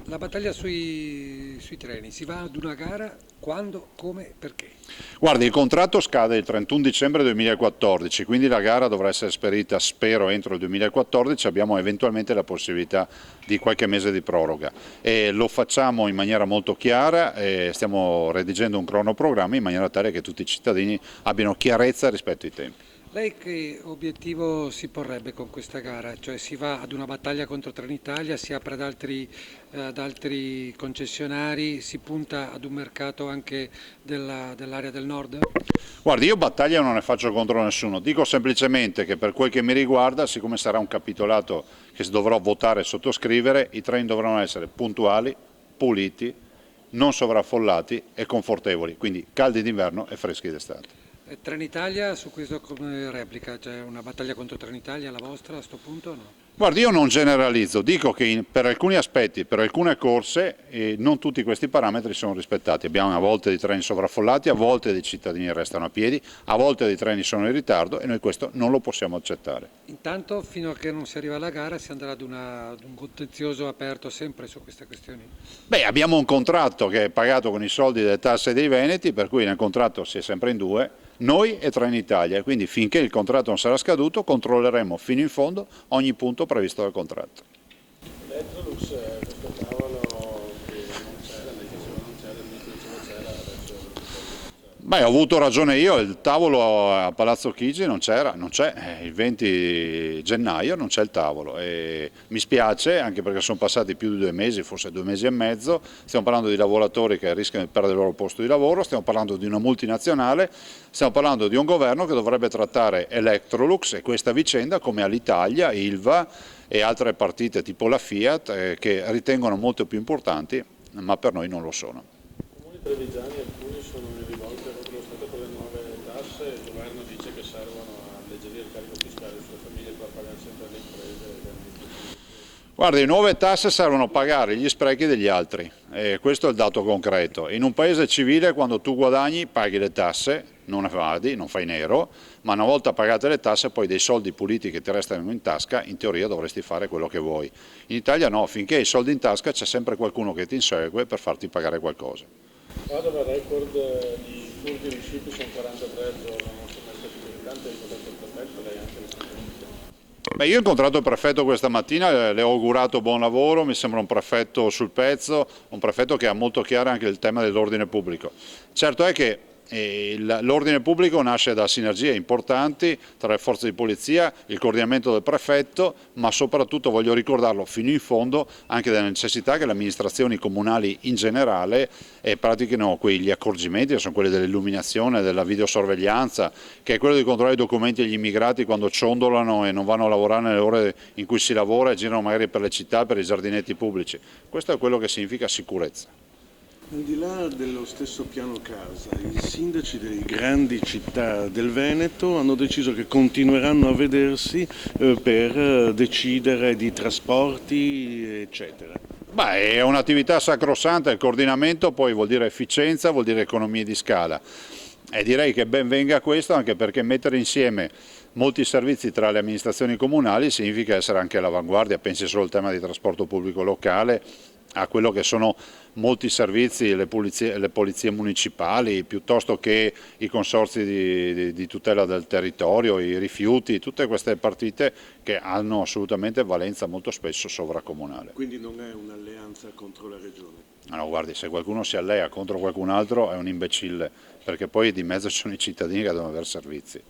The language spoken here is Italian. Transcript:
La battaglia sui treni, si va ad una gara quando, come, perché? Guardi, il contratto scade il 31 dicembre 2014, quindi la gara dovrà essere esperita, spero, entro il 2014, abbiamo eventualmente la possibilità di qualche mese di proroga e lo facciamo in maniera molto chiara, stiamo redigendo un cronoprogramma in maniera tale che tutti i cittadini abbiano chiarezza rispetto ai tempi. Lei che obiettivo si porrebbe con questa gara? Cioè si va ad una battaglia contro Trenitalia, si apre ad altri concessionari, si punta ad un mercato anche dell'area del nord? Guardi, io battaglia non ne faccio contro nessuno, dico semplicemente che per quel che mi riguarda, siccome sarà un capitolato che dovrò votare e sottoscrivere, i treni dovranno essere puntuali, puliti, non sovraffollati e confortevoli, quindi caldi d'inverno e freschi d'estate. Trenitalia su questo come replica? C'è una battaglia contro Trenitalia la vostra a questo punto o no? Guardi, io non generalizzo, dico che per alcuni aspetti, per alcune corse, non tutti questi parametri sono rispettati. Abbiamo a volte dei treni sovraffollati, a volte dei cittadini restano a piedi, a volte dei treni sono in ritardo e noi questo non lo possiamo accettare. Intanto, fino a che non si arriva alla gara, si andrà ad un contenzioso aperto sempre su queste questioni. Beh, abbiamo un contratto che è pagato con i soldi delle tasse dei Veneti, per cui nel contratto si è sempre in due, noi e Trenitalia, quindi finché il contratto non sarà scaduto controlleremo fino in fondo ogni punto previsto dal contratto. Electrolux, questo tavolo che non c'era, lei diceva non c'era, all'inizio diceva c'era, adesso Beh, ho avuto ragione io, il tavolo a Palazzo Chigi non c'era, non c'è, il 20 gennaio non c'è il tavolo e mi spiace anche perché sono passati più di 2 mesi, forse 2 mesi e mezzo, stiamo parlando di lavoratori che rischiano di perdere il loro posto di lavoro, stiamo parlando di una multinazionale, stiamo parlando di un governo che dovrebbe trattare Electrolux e questa vicenda come Alitalia, Ilva e altre partite tipo la Fiat che ritengono molto più importanti, ma per noi non lo sono. i comuni trevigiani alcuni sono in rivolta contro lo Stato per le nuove tasse, il governo dice che servono a alleggerire il carico fiscale sulle famiglie per pagare sempre le imprese e le amministrazioni. Guarda, le nuove tasse servono a pagare gli sprechi degli altri, e questo è il dato concreto. In un paese civile quando tu guadagni paghi le tasse, non evadi, non fai nero, ma una volta pagate le tasse poi dei soldi puliti che ti restano in tasca, in teoria dovresti fare quello che vuoi. In Italia no, finché hai i soldi in tasca c'è sempre qualcuno che ti insegue per farti pagare qualcosa. Padova record di furti riusciti sono 43 al giorno, non sono mai stati così tanti, ha ricordato il prefetto, lei anche recentemente. Beh, io ho incontrato il prefetto questa mattina, le ho augurato buon lavoro, mi sembra un prefetto sul pezzo, un prefetto che ha molto chiaro anche il tema dell'ordine pubblico. Certo è che l'ordine pubblico nasce da sinergie importanti tra le forze di polizia, il coordinamento del prefetto, ma soprattutto voglio ricordarlo fino in fondo anche della necessità che le amministrazioni comunali in generale pratichino quegli accorgimenti, che sono quelli dell'illuminazione, della videosorveglianza, che è quello di controllare i documenti degli immigrati quando ciondolano e non vanno a lavorare nelle ore in cui si lavora e girano magari per le città, per i giardinetti pubblici. Questo è quello che significa sicurezza. Al di là dello stesso piano casa, i sindaci delle grandi città del Veneto hanno deciso che continueranno a vedersi per decidere di trasporti, eccetera. Beh, è un'attività sacrosanta, il coordinamento poi vuol dire efficienza, vuol dire economie di scala e direi che ben venga questo anche perché mettere insieme molti servizi tra le amministrazioni comunali significa essere anche all'avanguardia, pensi solo al tema di trasporto pubblico locale, a quello che sono molti servizi, le polizie municipali, piuttosto che i consorzi di tutela del territorio, i rifiuti, tutte queste partite che hanno assolutamente valenza molto spesso sovracomunale. Quindi non è un'alleanza contro la regione. No, guardi, se qualcuno si allea contro qualcun altro è un imbecille, perché poi di mezzo ci sono i cittadini che devono avere servizi.